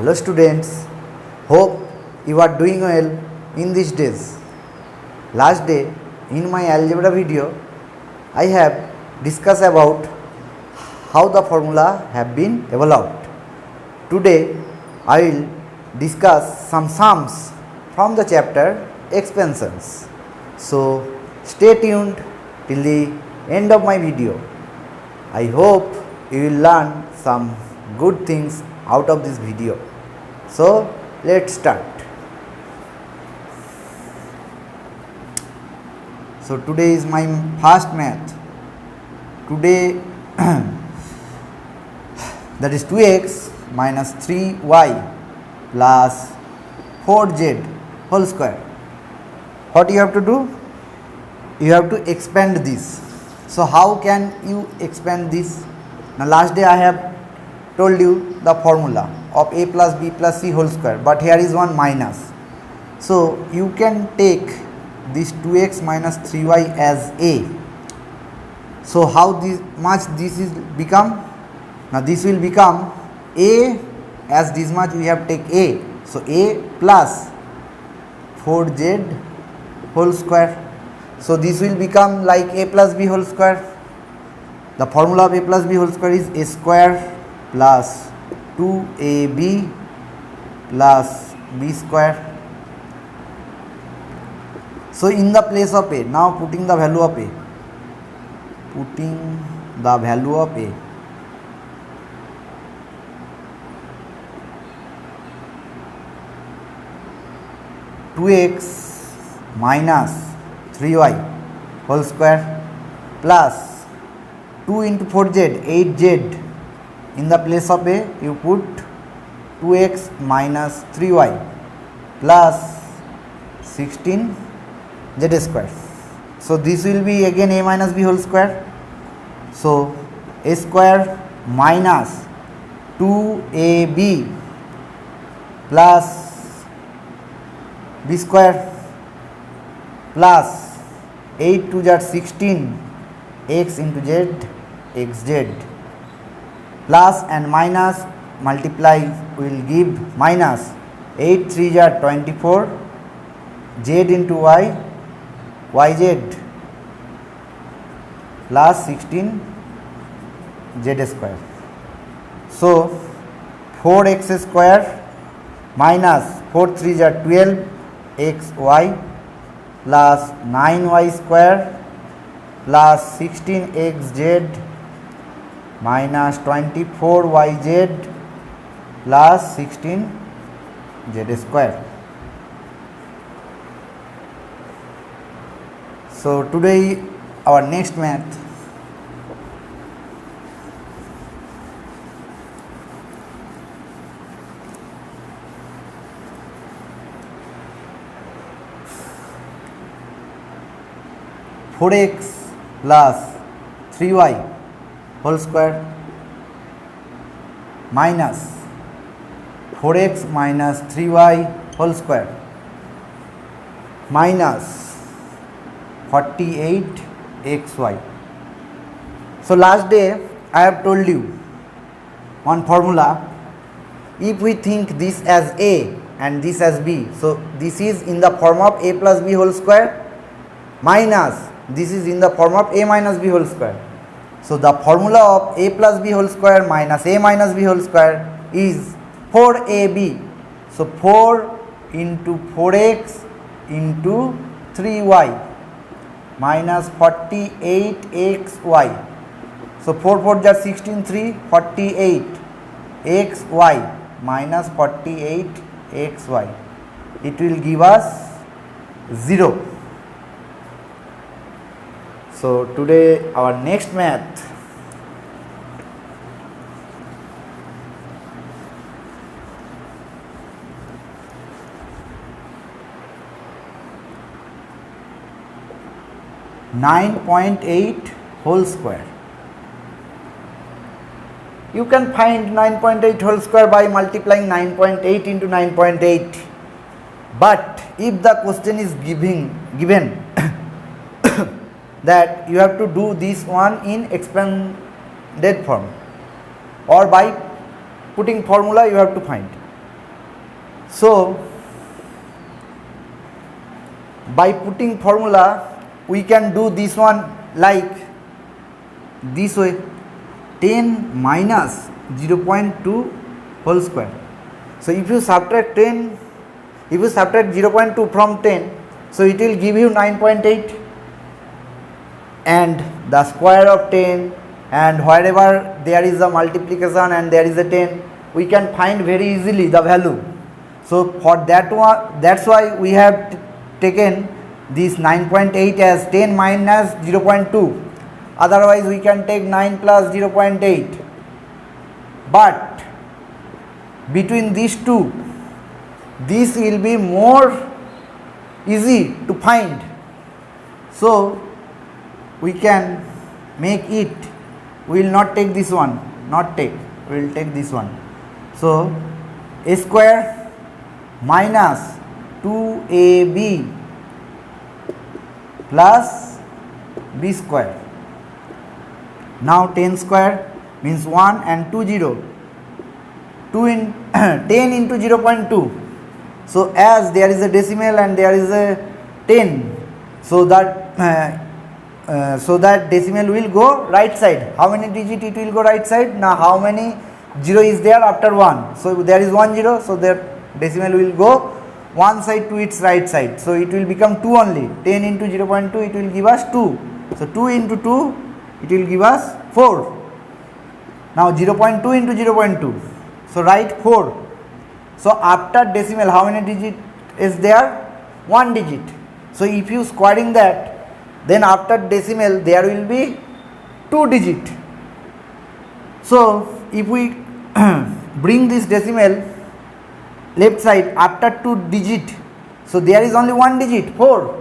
Hello students, hope you are doing well in these days. Last day in my algebra video I have discussed about how the formula have been developed. Today I will discuss some sums from the chapter expansions. So stay tuned till the end of my video. I hope you will learn some good things out of this video. So let's start. So today is my first math. Today that is 2x minus 3y plus 4z whole square. What you have to do? You have to expand this. So how can you expand this? Now last day I have told you the formula of a plus b plus c whole square, but here is one minus. So you can take this 2x minus 3y as a. So how much this is become? Now this will become a, as this much we have take a. So a plus 4z whole square. So this will become like a plus b whole square. The formula of a plus b whole square is a square plus 2ab plus b square. So in the place of a, now putting the value of a, putting the value of a, two x minus 3y whole square plus 2 into 4z 8z. In the place of a you put 2x minus 3y plus 16 z square. So this will be again a minus b whole square. So a square minus 2ab plus b square plus 8 to z 16 x into z xz plus and minus multiply will give minus 8 3 are 24 z into y yz plus 16 z square. So 4x square minus 4 3 are 12 xy plus 9y square plus 16xz minus 24yz plus 16z square. So today our next math, four x plus 3y whole square minus 4x minus 3y whole square minus 48xy. So last day I have told you one formula. If we think this as a and this as b, so this is in the form of a plus b whole square minus this is in the form of a minus b whole square. So the formula of a plus b whole square minus a minus b whole square is 4ab. So 4 into 4x into 3y minus 48xy. So 4 4 are 16 3 48 xy minus 48xy. It will give us 0. So today our next math, (9.8) whole square. You can find 9.8 whole square by multiplying 9.8 into 9.8. But if the question is given that you have to do this one in expanded form, or by putting formula you have to find. So by putting formula we can do this one like this way, 10 minus 0.2 whole square. So if you subtract 10, if you subtract 0.2 from 10, so it will give you 9.8, and the square of 10, and wherever there is a multiplication and there is a 10, we can find very easily the value. So for that one, that's why we have taken this 9.8 as 10 minus 0.2. Otherwise we can take 9 plus 0.8. But between these two, this will be more easy to find. So we can make it, we will not take this one, we will take this one. So a square minus 2ab plus b square. Now 10 square means 1 and 2 0. 2 in 10 into 0.2. So as there is a decimal and there is a 10, so that decimal will go right side. How many digit it will go right side? Now how many 0 is there after 1? So there is 1 0, so that decimal will go one side to its right side. So it will become 2 only. 10 into 0.2, it will give us 2. So 2 into 2, it will give us 4. Now 0.2 into 0.2. So write 4. So after decimal, how many digit is there? 1 digit. So if you squaring that, then after decimal there will be 2 digit. So if we bring this decimal left side after 2 digit, so there is only 1 digit, 4.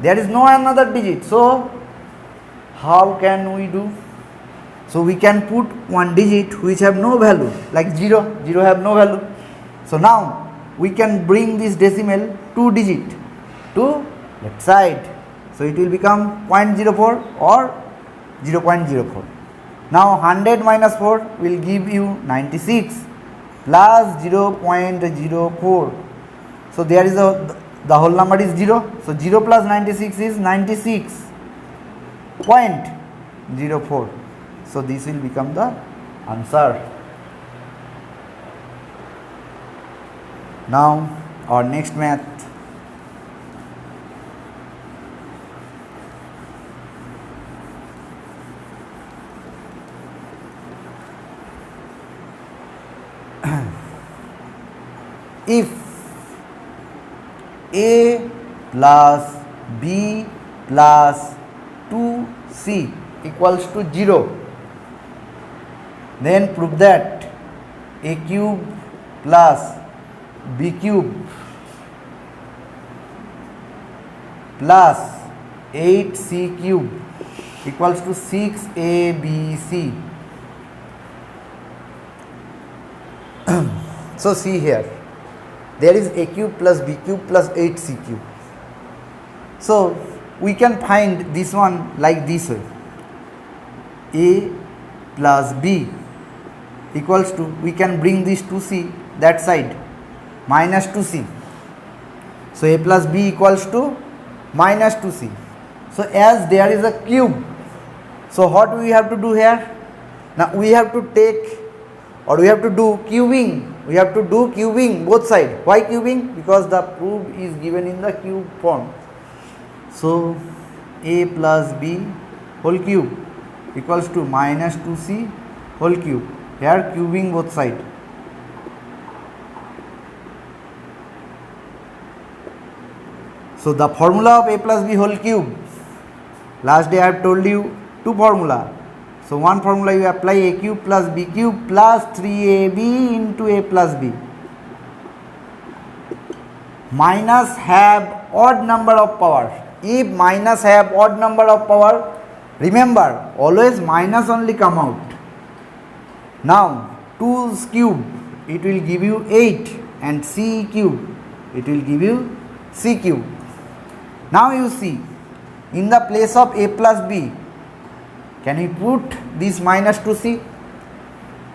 There is no another digit. So how can we do? So we can put 1 digit which have no value, like 0. 0 have no value. So now we can bring this decimal 2 digit to left side. So it will become 0.04 or 0.04. Now 100 minus 4 will give you 96 plus 0.04. So there is the whole number is 0. So 0 plus 96 is 96.04. So this will become the answer. Now our next math. If a plus b plus 2c equals to 0, then prove that a cube plus b cube plus 8c cube equals to 6abc. So see here, there is a cube plus b cube plus 8c cube. So we can find this one like this way, a plus b equals to, we can bring this 2c that side, minus 2c. So a plus b equals to minus 2c. So as there is a cube, so what we have to do here? Now we have to take, or we have to do cubing. We have to do cubing both sides. Why cubing? Because the proof is given in the cube form. So a plus b whole cube equals to minus 2c whole cube. Here cubing both sides. So the formula of a plus b whole cube, last day I have told you two formula. So one formula you apply a cube plus b cube plus 3ab into a plus b. Minus have odd number of power. If minus have odd number of power, remember always minus only come out. Now 2's cube, it will give you 8, and c cube, it will give you c cube. Now you see, in the place of a plus b, can we put this minus 2c?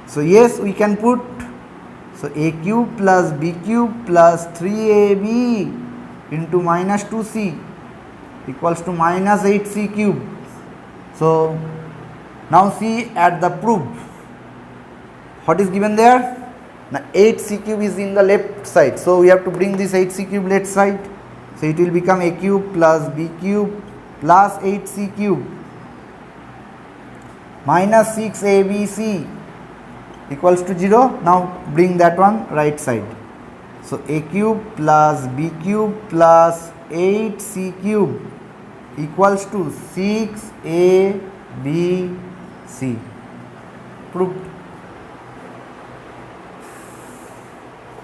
So yes, we can put. So a cube plus b cube plus 3ab into minus 2c equals to minus 8c cube. So now see at the proof, what is given there? Now 8c cube is in the left side, so we have to bring this 8c cube left side. So it will become a cube plus b cube plus 8c cube minus 6abc equals to 0. Now bring that one right side. So a cube plus b cube plus 8c cube equals to 6abc. Proved.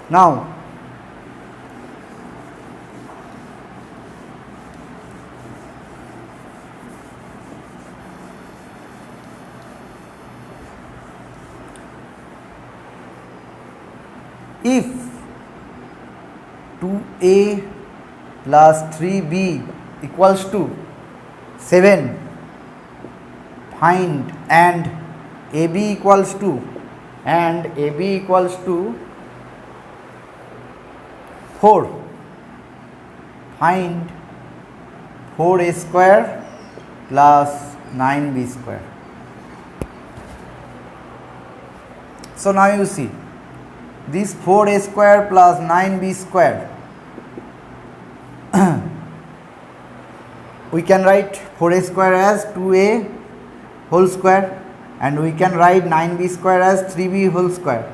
Now if 2a plus 3b equals to 7, find and ab equals to 4, find 4a square plus 9b square. So now you see this 4a square plus 9b square, we can write 4a square as 2a whole square and we can write 9b square as 3b whole square.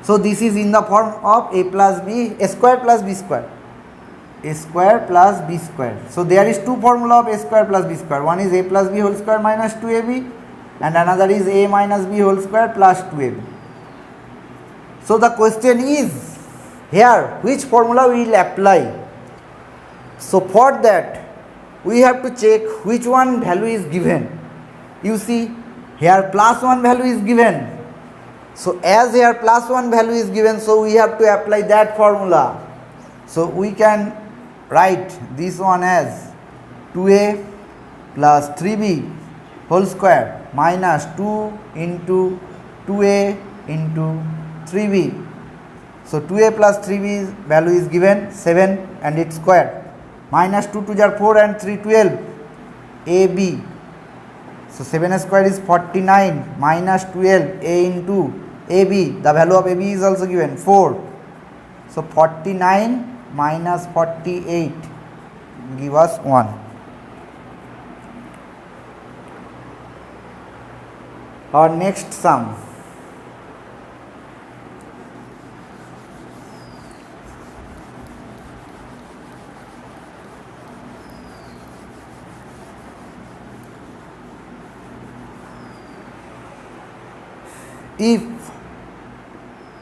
So this is in the form of a plus b, a square plus b square, a square plus b square. So there is two formula of a square plus b square. One is a plus b whole square minus 2ab and another is a minus b whole square plus 2ab. So the question is here which formula we will apply. So for that we have to check which one value is given. You see here plus 1 value is given. So as here plus 1 value is given, so we have to apply that formula. So we can write this one as 2a plus 3b whole square minus 2 into 2a into 3b. So 2a plus 3b value is given 7 and its square, minus 2 to the 4 and 3 12, ab. So 7 square is 49 minus 12 a into ab, the value of ab is also given 4. So 49 minus 48 give us 1. Our next sum. If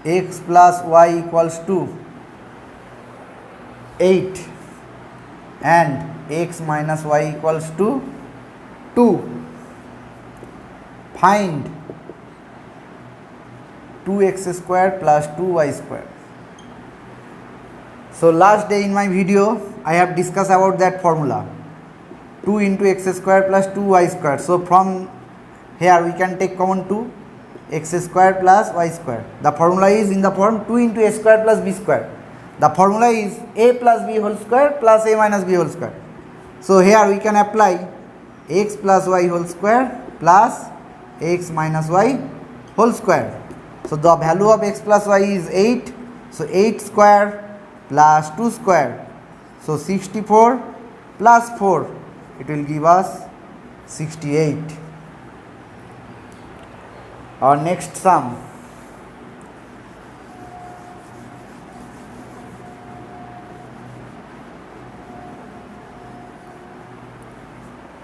x plus y equals to 8 and x minus y equals to 2, find 2x square plus 2y square. So last day in my video I have discussed about that formula, 2 into x square plus 2y square. So from here we can take common 2, x square plus y square. The formula is in the form 2 into a square plus b square. The formula is a plus b whole square plus a minus b whole square. So here we can apply x plus y whole square plus x minus y whole square. So the value of x plus y is 8. So 8 square plus 2 square. So 64 plus 4, it will give us 68. Our next sum.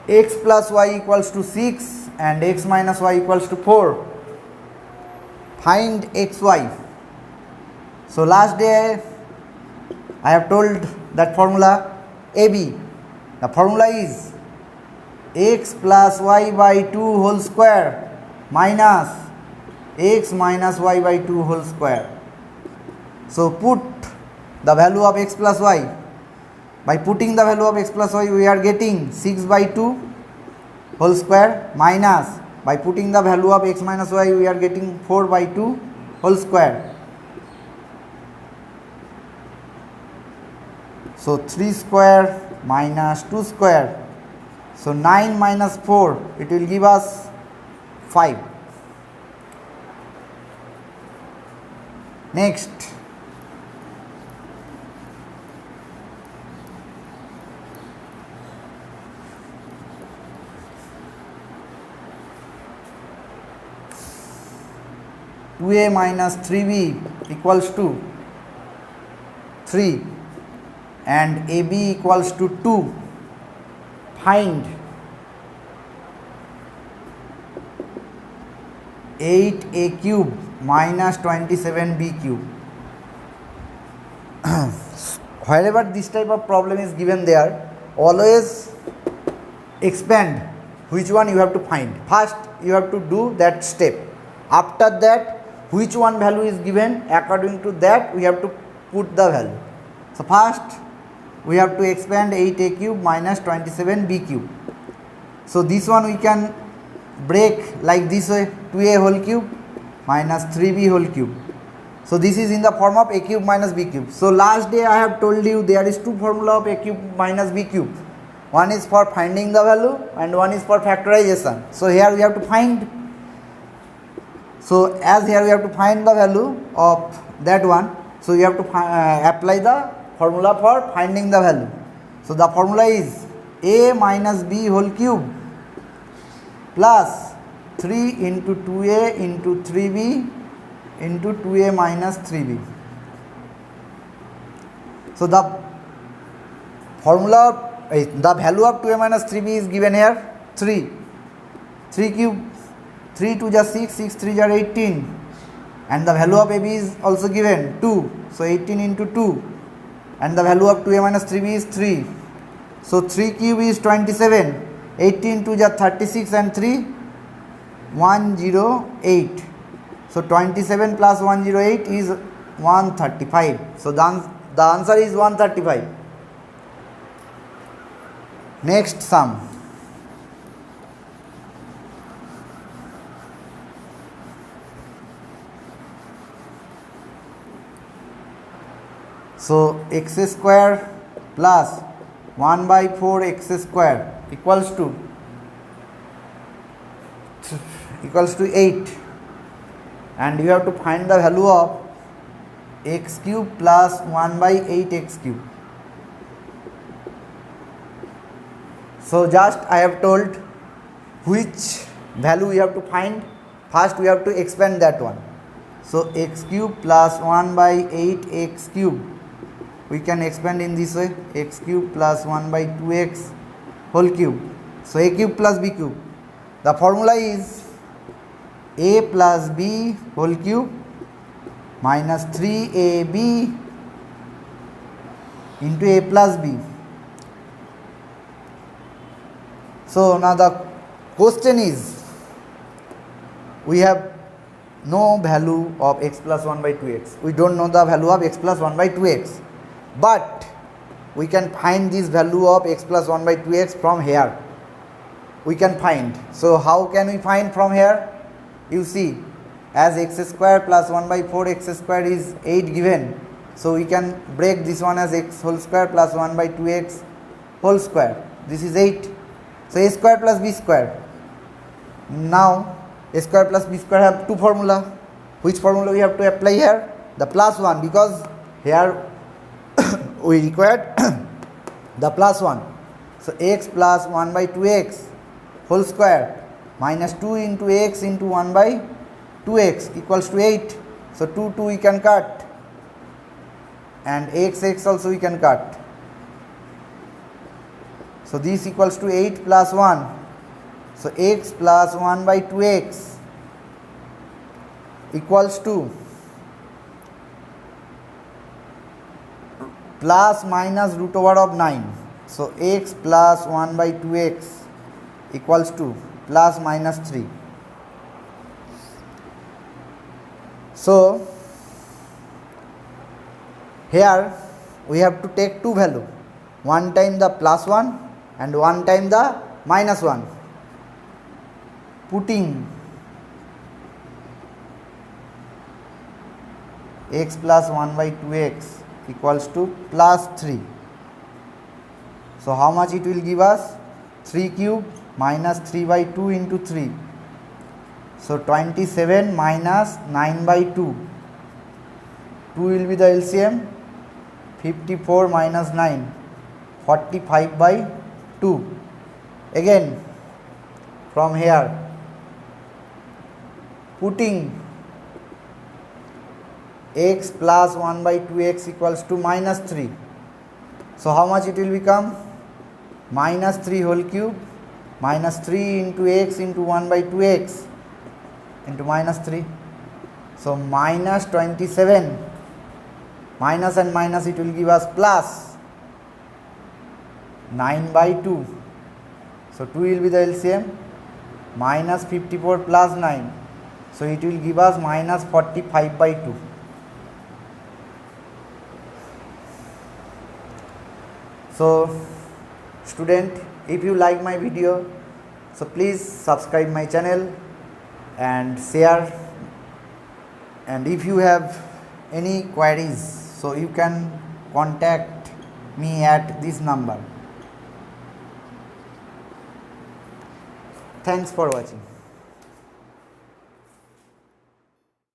X plus y equals to 6 and x minus y equals to 4. Find xy. So last day I have told that formula AB. The formula is x plus y by 2 whole square minus x minus y by 2 whole square. So put the value of x plus y. By putting the value of x plus y, we are getting 6 by 2 whole square minus, by putting the value of x minus y, we are getting 4 by 2 whole square. So 3 square minus 2 square. So 9 minus 4, it will give us 5. Next, two a minus 3b equals to 3 and ab equals to 2. Find 8a cube minus 27b cube. Wherever this type of problem is given there, always expand which one you have to find. First you have to do that step. After that, which one value is given, according to that we have to put the value. So first we have to expand 8a cube minus 27b cube. So this one we can break like this way, 2a whole cube minus 3b whole cube. So this is in the form of a cube minus b cube. So last day I have told you there is two formula of a cube minus b cube. One is for finding the value and one is for factorization. So here we have to find. So as here we have to find the value of that one. So you have to apply the formula for finding the value. So the formula is a minus b whole cube plus 3 into 2a into 3b into 2a minus 3b. So the formula, the value of 2a minus 3b is given here 3. 3 cube, 3 2 is 6, 6 3 is 18, and the value of ab is also given 2. So 18 into 2, and the value of 2a minus 3b is 3. So 3 cube is 27, 18 2 is 36 and 3 108. So 27 plus 108 is 135. So the answer is 135. Next sum. So x square plus 1 by 4 x square equals to 8, and you have to find the value of x cube plus 1 by 8x cube. So just I have told which value we have to find. First we have to expand that one. So x cube plus 1 by 8x cube, we can expand in this way, x cube plus 1 by 2x whole cube. So a cube plus b cube. The formula is a plus b whole cube minus 3ab into a plus b. So now the question is, we have no value of x plus 1 by 2x. We don't know the value of x plus 1 by 2x. But we can find this value of x plus 1 by 2x from here. We can find. So how can we find from here? You see, as x square plus 1 by 4 x square is 8 given. So we can break this one as x whole square plus 1 by 2x whole square. This is 8. So a square plus b square. Now a square plus b square have two formula. Which formula we have to apply here? The plus one, because here we required the plus 1. So x plus 1 by 2x whole square minus 2 into x into 1 by 2x equals to 8. So 2 we can cut, and x also we can cut. So this equals to 8 plus 1. So x plus 1 by 2x equals to plus minus root over of 9. So x plus 1 by 2x equals to plus minus 3. So here we have to take two value, one time the plus 1 and one time the minus 1. Putting x plus 1 by 2x equals to plus 3 So how much it will give us? 3 cube minus 3 by 2 into 3. So 27 minus 9 by 2. 2 will be the LCM. 54 minus 9. 45 by 2. Again from here putting x plus 1 by 2x equals to minus 3. So how much it will become? Minus 3 whole cube minus 3 into x into 1 by 2x into minus 3. So minus 27, minus and minus it will give us plus 9 by 2. So 2 will be the LCM. Minus 54 plus 9. So it will give us minus 45 by 2. So student, if you like my video, so please subscribe my channel and share, and if you have any queries, so you can contact me at this number. Thanks for watching.